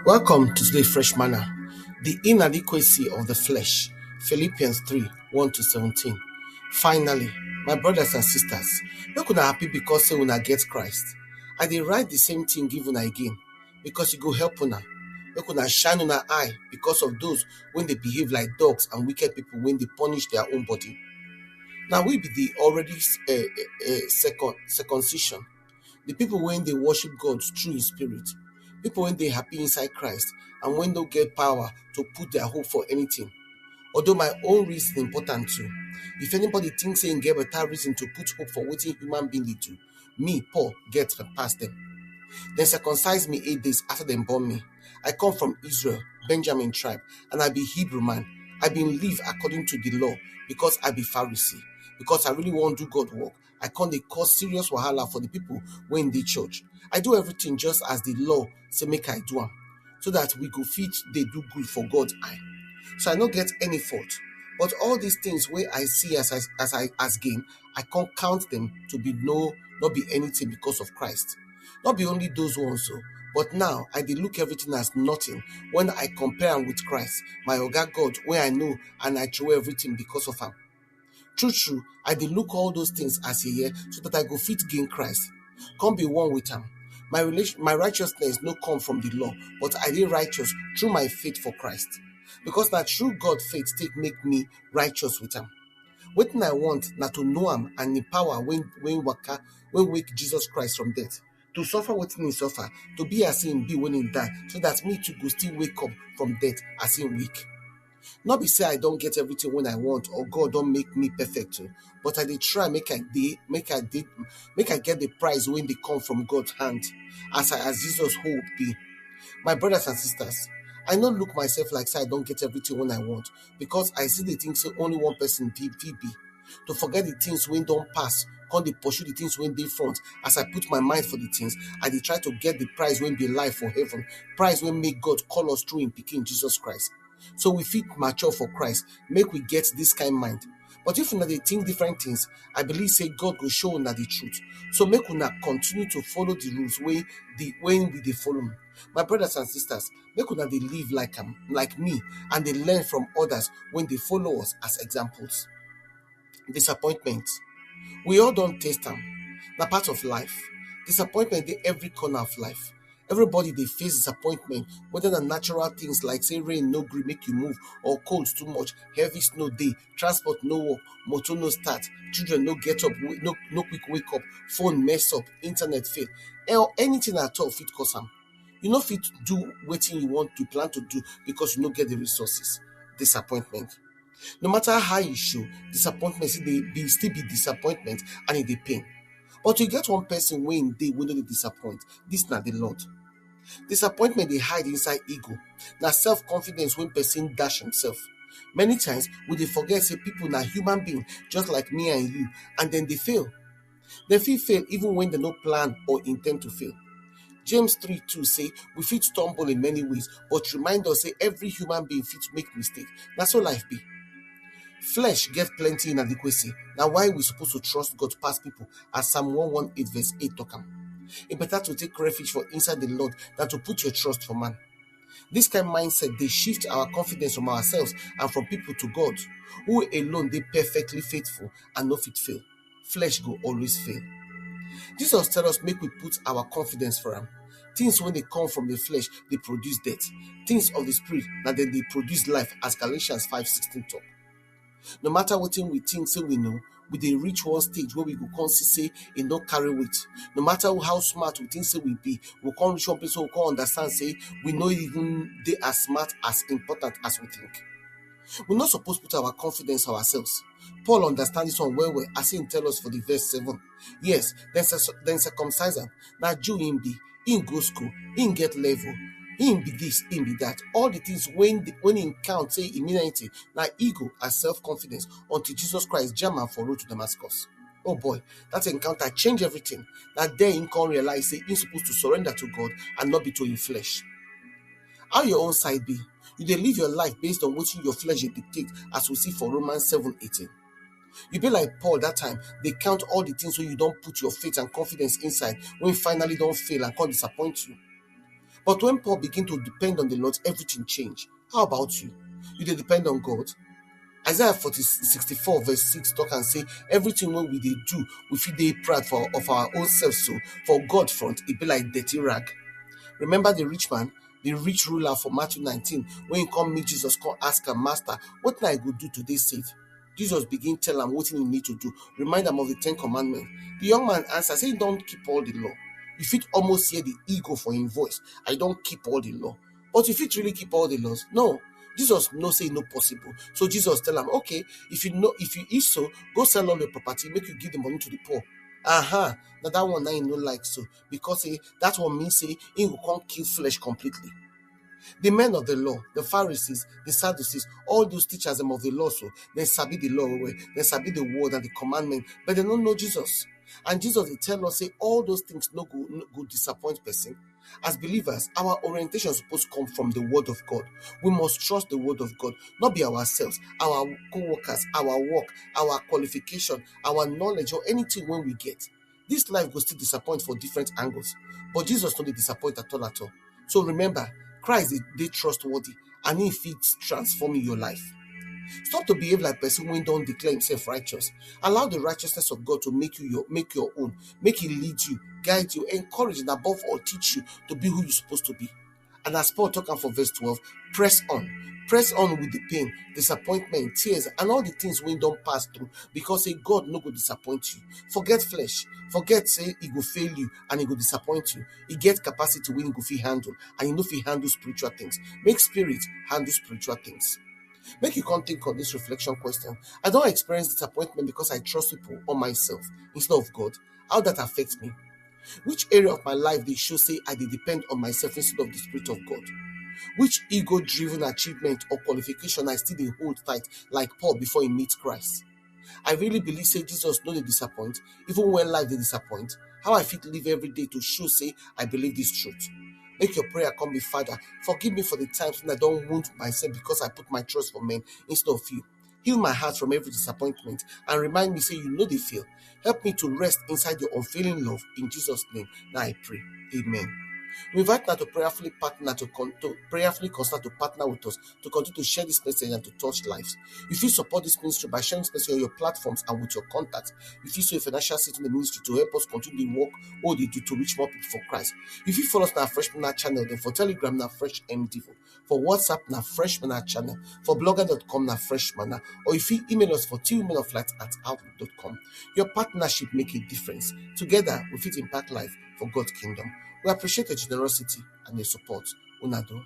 Welcome to today's fresh manna. The inadequacy of the flesh. Philippians 3 1 to 17. Finally, my brothers and sisters, make una happy because say una get Christ. I dey write the same thing give una again because e go help una. Make una shine una eye because of those when they behave like dogs and wicked people when they punish their own body. Now we be the already circumcision. The people when they worship God through His Spirit, people when they happy inside Christ, and when they get power to put their hope for anything. Although my own reason important too. If anybody thinks they get better reason to put hope for what human being they do, me, Paul, get past them. Then circumcised me 8 days after them born me. I come from Israel, Benjamin tribe, and I be Hebrew man. I been live according to the law because I be Pharisee. Because I really want to do God work. I can't cause serious wahala for the people when in the church. I do everything just as the law say make I do am, so that we go fit they do good for God's eye. So I don't get any fault. But all these things where I see as gain, I can't count them to be not be anything because of Christ. Not be only those ones so, but now I did look everything as nothing when I compare am with Christ, my Oga God, where I know and I throw everything because of him. True, I did look all those things as a year so that I go fit gain Christ. Come be one with him. My righteousness no come from the law, but I did righteous through my faith for Christ. Because that true God faith take make me righteous with him. Wetin I want na to know him and the power when wake Jesus Christ from death. To suffer wetin he suffer, to be as him be when he die, so that me too go still wake up from death as him wake. Not be say I don't get everything when I want or God don't make me perfect too, but I dey try make I get the prize when they come from God's hand, as Jesus hope be. My brothers and sisters, I don't look myself like say I don't get everything when I want, because I see the things say only one person be. To forget the things when don't pass, can't they pursue the things when they front. As I put my mind for the things, I dey try to get the prize when be life for heaven, prize when make God call us through in Pidgin Jesus Christ. So we fit mature for Christ, make we get this kind mind. But if una dey think different things, I believe say God will show una the truth. So make una continue to follow the rules when we dey follow. My brothers and sisters, make una dey live like me, and they learn from others when they follow us as examples. Disappointment. We all don't taste them. Na part of life. Disappointment dey every corner of life. Everybody dey face disappointment, whether na natural things like say rain no gree make you move, or cold too much, heavy snow day, transport no work, motor no start, children no get up, no quick wake up, phone mess up, internet fail, or anything at all fit cause am. You no fit do wetin you plan to do because you no get the resources. Disappointment. No matter how you show, disappointment still be disappointment, and it dey pain. But you get one person wey in dey wey no dey disappoint. This na the Lord. Disappointment dey hide inside ego. Na self-confidence when person dash himself. Many times we dey forget say people na human being just like me and you, and then they fail. They fit fail even when they no plan or intend to fail. James 3:2 say we fit stumble in many ways, but remind us say every human being fit make mistake. Na so life be. Flesh get plenty inadequacy. Now why we supposed to trust God past people, as Psalm 118 verse 8 talk am. It better to take refuge for inside the Lord than to put your trust for man. This kind of mindset they shift our confidence from ourselves and from people to God, who alone they perfectly faithful and no fit fail. Flesh go always fail. Jesus tell us make we put our confidence for him. Things when they come from the flesh, they produce death. Things of the spirit, now then they produce life, as Galatians 5:16 talk. No matter what thing we think say we know, we dey reach one stage where we go come see say e no carry weight. No matter how smart we think say we be, we come reach one place where we come understand say we no even dey as smart as important as we think. We're not supposed to put our confidence in ourselves. Paul understands this one well as he tell us for the verse 7. Yes, then circumcise him. Now Jew him be, him go school, him get level, him be this, him be that. All the things when he count say immunity, now ego and self-confidence until Jesus Christ jam for road to Damascus. Oh boy, that encounter change everything. That day he can realize say he's supposed to surrender to God and not be to his flesh. How your own side be? You dey live your life based on what your flesh dey dictate, as we see for Romans 7:18. You be like Paul that time, they count all the things where you don't put your faith and confidence inside, when finally don't fail and can't disappoint you. But when Paul begin to depend on the Lord, everything changed. How about you? You dey depend on God? Isaiah 64 verse 6 talk and say, everything when we dey do, we fit dey proud of our own self, so for God front, it be like dirty rag. Remember the rich man, the rich ruler for Matthew 19, when he come meet Jesus, come ask him, Master, what I go do to dey save? Jesus begin tell am wetin he need to do, remind am of the 10 commandments. The young man answer say, he don't keep all the law. You fit almost hear the ego for him voice. I don't keep all the law. But you fit really keep all the laws? No. Jesus no say no possible. So Jesus tell am, okay, if so, go sell all your property, make you give the money to the poor. Now that one I no like so, because that one means say he will come kill flesh completely. The men of the law, the Pharisees, the Sadducees, all those teachers them of the law, so they sabi the law, they sabi the word and the commandment, but they don't know Jesus. And Jesus they tell us say all those things no go disappoint person. As believers, our orientation is supposed to come from the word of God. We must trust the word of God, not be ourselves, our co-workers, our work, our qualification, our knowledge, or anything when we get. This life will still disappoint for different angles, but Jesus don't disappoint at all. So remember, Christ is they trustworthy, and he fits transforming your life. Stop to behave like person when don't declare himself righteous. Allow the righteousness of God to make your own, make it lead you, guide you, encourage, and above all teach you to be who you're supposed to be. And as Paul talking for verse 12, press on. Press on with the pain, disappointment, tears, and all the things we don't pass through, because God no go disappoint you. Forget flesh. Forget say he go fail you and he go disappoint you. He get capacity when he go fit handle, and he know fit handle spiritual things. Make spirit handle spiritual things. Make you come think on this reflection question. I don't experience disappointment because I trust people or myself instead of God. How that affects me? Which area of my life they show say I depend on myself instead of the Spirit of God? Which ego-driven achievement or qualification I still hold tight like Paul before he meets Christ? I really believe say Jesus no dey disappoint, even when life dey disappoint. How I fit live every day to show say I believe this truth? Make your prayer come be, Father, forgive me for the times when I don't wound myself because I put my trust for men instead of you. Heal my heart from every disappointment and remind me say you know they feel. Help me to rest inside your unfailing love. In Jesus' name, now I pray. Amen. We invite now to prayerfully prayerfully consider to partner with us to continue to share this message and to touch lives. If you support this ministry by sharing this message on your platforms and with your contacts, if you see a financial seat in the ministry to help us continue the work what they do to reach more people for Christ. If you follow us on our Freshman channel, then for Telegram now Fresh MDivo, for WhatsApp now Freshman channel, for blogger.com now Freshman, or if you email us for twomenoflight@outlook.com. Your partnership make a difference. Together we fit impact life for God's kingdom. We appreciate your generosity and your support. Unado.